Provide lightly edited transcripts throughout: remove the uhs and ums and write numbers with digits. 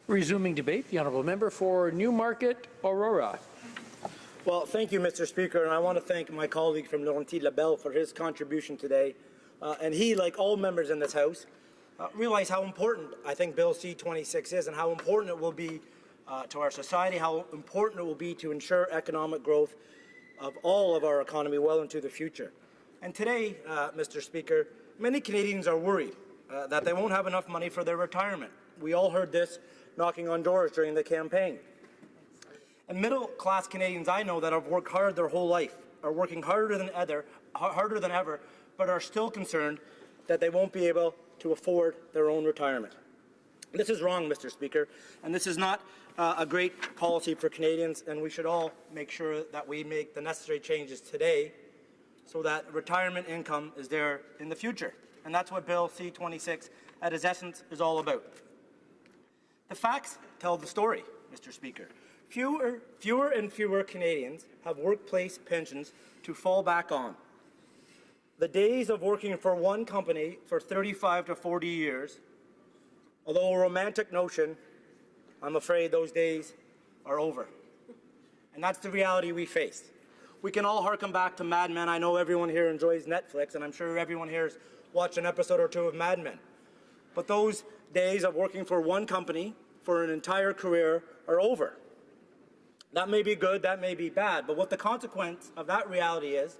Resuming debate, the honourable member for Newmarket, Aurora. Well, thank you, Mr. Speaker, and I want to thank my colleague from Laurentides-Labelle for his contribution today. And he, like all members in this House, realize how important I think Bill C-26 is and how important it will be to our society, how important it will be to ensure economic growth of all of our economy well into the future. And today, Mr. Speaker, many Canadians are worried that they won't have enough money for their retirement. We all heard this knocking on doors during the campaign. And middle-class Canadians I know that have worked hard their whole life, are working harder than ever, but are still concerned that they won't be able to afford their own retirement. This is wrong, Mr. Speaker, and this is not a great policy for Canadians, and we should all make sure that we make the necessary changes today so that retirement income is there in the future. And that's what Bill C-26, at its essence, is all about. The facts tell the story, Mr. Speaker. Fewer and fewer Canadians have workplace pensions to fall back on. The days of working for one company for 35 to 40 years, although a romantic notion, I'm afraid those days are over. And that's the reality we face. We can all harken back to Mad Men. I know everyone here enjoys Netflix, and I'm sure everyone here has watched an episode or two of Mad Men. But those days of working for one company for an entire career are over. That may be good, that may be bad, but what the consequence of that reality is,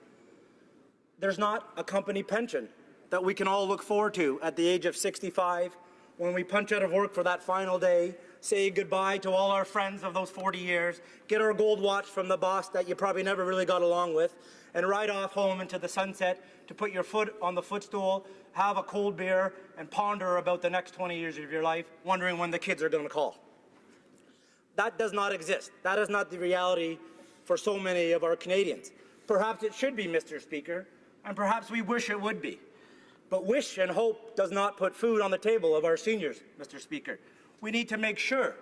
there's not a company pension that we can all look forward to at the age of 65 when we punch out of work for that final day, say goodbye to all our friends of those 40 years, get our gold watch from the boss that you probably never really got along with, and ride off home into the sunset to put your foot on the footstool, have a cold beer, and ponder about the next 20 years of your life, wondering when the kids are going to call. That does not exist. That is not the reality for so many of our Canadians. Perhaps it should be, Mr. Speaker, and perhaps we wish it would be. But wish and hope does not put food on the table of our seniors, Mr. Speaker. We need to make sure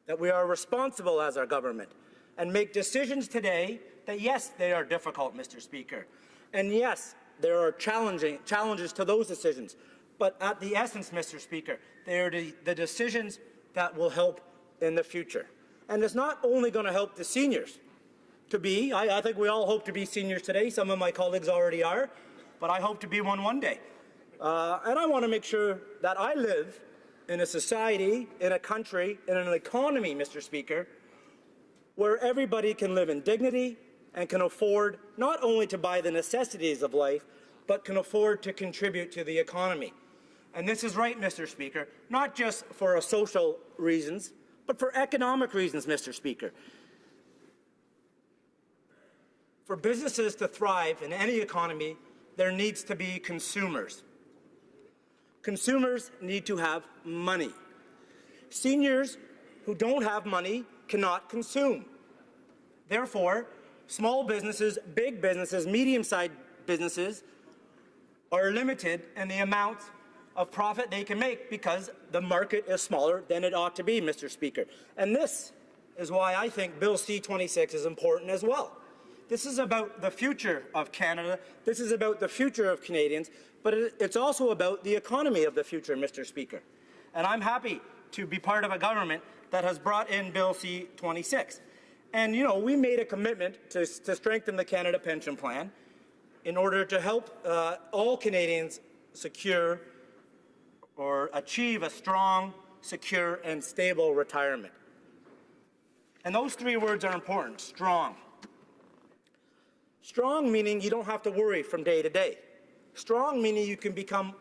that we are responsible as our government and make decisions today that, yes, they are difficult, Mr. Speaker. And yes, there are challenges to those decisions. But at the essence, Mr. Speaker, they are the decisions that will help in the future. And it's not only going to help the seniors to be, I think we all hope to be seniors today, some of my colleagues already are, but I hope to be one day. And I want to make sure that I live in a society, in a country, in an economy, Mr. Speaker, where everybody can live in dignity and can afford not only to buy the necessities of life, but can afford to contribute to the economy. And this is right, Mr. Speaker, not just for social reasons, but for economic reasons, Mr. Speaker. For businesses to thrive in any economy, there needs to be consumers. Consumers need to have money. Seniors who don't have money cannot consume. Therefore, small businesses, big businesses, medium-sized businesses are limited in the amount of profit they can make because the market is smaller than it ought to be, Mr. Speaker. And this is why I think Bill C-26 is important as well. This is about the future of Canada. This is about the future of Canadians, but it's also about the economy of the future, Mr. Speaker. And I'm happy to be part of a government that has brought in Bill C-26. And, you know, we made a commitment to strengthen the Canada Pension Plan in order to help all Canadians secure or achieve a strong, secure, and stable retirement. And those three words are important: strong. Strong meaning you don't have to worry from day to day. Strong meaning you can become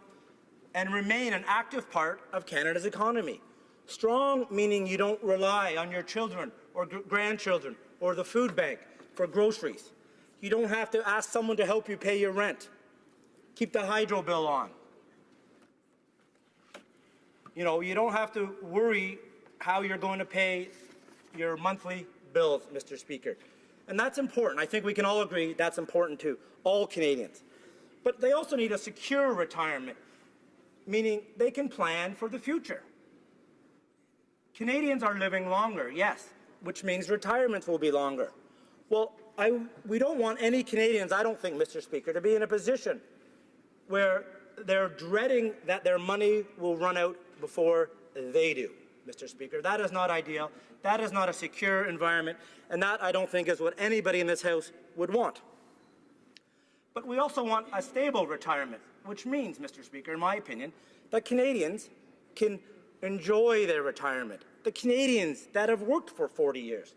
and remain an active part of Canada's economy. Strong meaning you don't rely on your children or grandchildren or the food bank for groceries. You don't have to ask someone to help you pay your rent, keep the hydro bill on. You know, you don't have to worry how you're going to pay your monthly bills, Mr. Speaker. And that's important. I think we can all agree that's important to all Canadians. But they also need a secure retirement, meaning they can plan for the future. Canadians are living longer, yes, which means retirements will be longer. Well, we don't want any Canadians, I don't think, Mr. Speaker, to be in a position where they're dreading that their money will run out before they do. Mr. Speaker. That is not ideal. That is not a secure environment, and that, I don't think, is what anybody in this House would want. But we also want a stable retirement, which means, Mr. Speaker, in my opinion, that Canadians can enjoy their retirement. The Canadians that have worked for 40 years,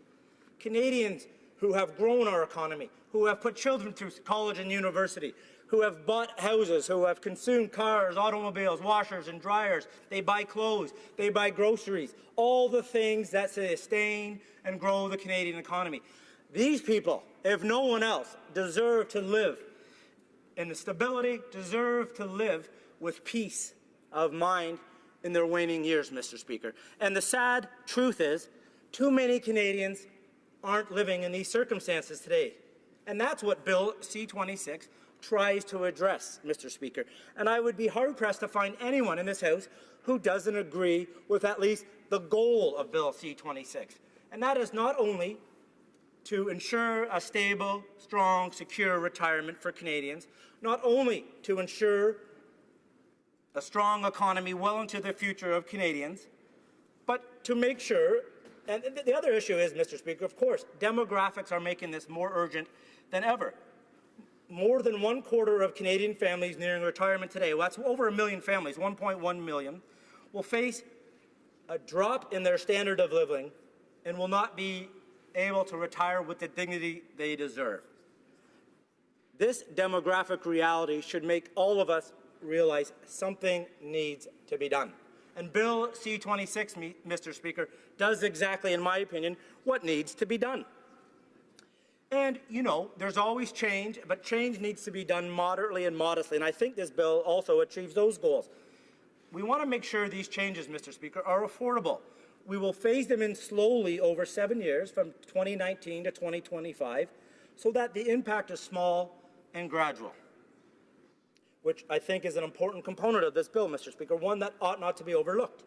Canadians who have grown our economy, who have put children through college and university, who have bought houses, who have consumed cars, automobiles, washers and dryers. They buy clothes, they buy groceries, all the things that sustain and grow the Canadian economy. These people, if no one else, deserve to live in the stability, deserve to live with peace of mind in their waning years, Mr. Speaker. And the sad truth is, too many Canadians aren't living in these circumstances today. And that's what Bill C-26 tries to address, Mr. Speaker. And I would be hard-pressed to find anyone in this House who doesn't agree with at least the goal of Bill C-26. And that is not only to ensure a stable, strong, secure retirement for Canadians, not only to ensure a strong economy well into the future of Canadians, but to make sure, and the other issue is, Mr. Speaker, of course, demographics are making this more urgent than ever. More than 1/4 of Canadian families nearing retirement today, well, that's over 1 million families, 1.1 million, will face a drop in their standard of living and will not be able to retire with the dignity they deserve. This demographic reality should make all of us realize something needs to be done. And Bill C-26, Mr. Speaker, does exactly, in my opinion, what needs to be done. And, you know, there's always change, but change needs to be done moderately and modestly, and I think this bill also achieves those goals. We want to make sure these changes, Mr. Speaker, are affordable. We will phase them in slowly over 7 years, from 2019 to 2025, so that the impact is small and gradual, which I think is an important component of this bill, Mr. Speaker, one that ought not to be overlooked.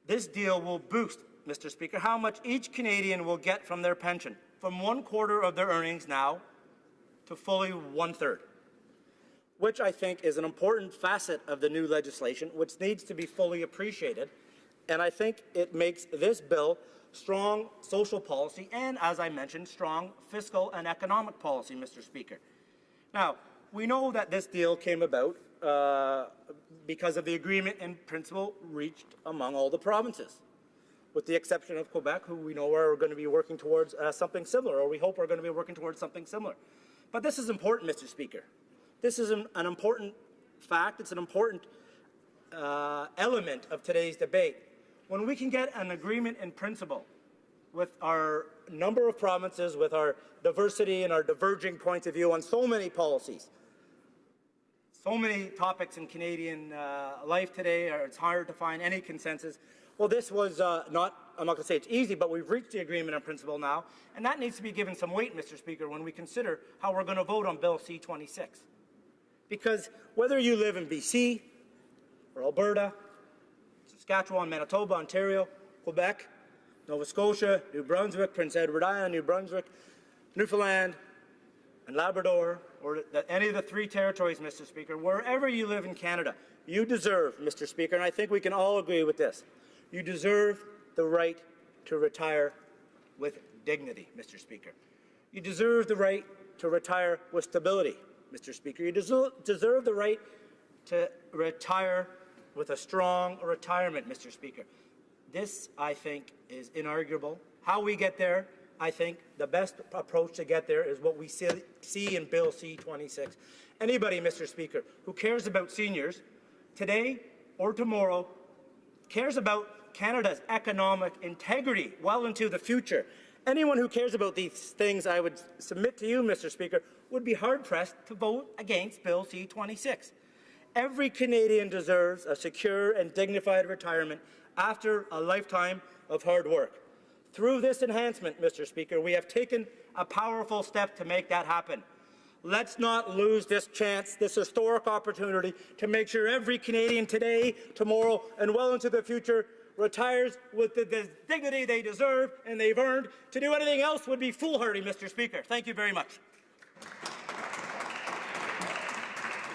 This deal will boost, Mr. Speaker, how much each Canadian will get from their pension, from 1/4 of their earnings now to fully 1/3, which I think is an important facet of the new legislation, which needs to be fully appreciated. And I think it makes this bill strong social policy and, as I mentioned, strong fiscal and economic policy, Mr. Speaker. Now, we know that this deal came about because of the agreement in principle reached among all the provinces, with the exception of Quebec, who we know are going to be working towards something similar, or we hope are going to be working towards something similar. But this is important, Mr. Speaker. This is an important fact. It's an important element of today's debate. When we can get an agreement in principle with our number of provinces, with our diversity and our diverging points of view on so many policies, so many topics in Canadian life today, it's hard to find any consensus. Well, this was I'm not going to say it's easy, but we've reached the agreement in principle now, and that needs to be given some weight, Mr. Speaker, when we consider how we're going to vote on Bill C-26. Because whether you live in BC or Alberta, Saskatchewan, Manitoba, Ontario, Quebec, Nova Scotia, New Brunswick, Prince Edward Island, New Brunswick, Newfoundland, and Labrador, or any of the 3 territories, Mr. Speaker, wherever you live in Canada, you deserve, Mr. Speaker, and I think we can all agree with this, you deserve the right to retire with dignity, Mr. Speaker. You deserve the right to retire with stability, Mr. Speaker. You deserve the right to retire with a strong retirement, Mr. Speaker. This, I think, is inarguable. How we get there, I think the best approach to get there is what we see in Bill C-26. Anybody, Mr. Speaker, who cares about seniors today or tomorrow, cares about Canada's economic integrity well into the future. Anyone who cares about these things, I would submit to you, Mr. Speaker, would be hard-pressed to vote against Bill C-26. Every Canadian deserves a secure and dignified retirement after a lifetime of hard work. Through this enhancement, Mr. Speaker, we have taken a powerful step to make that happen. Let's not lose this chance, this historic opportunity, to make sure every Canadian today, tomorrow, and well into the future retires with the dignity they deserve and they've earned. To do anything else would be foolhardy, Mr. Speaker. Thank you very much.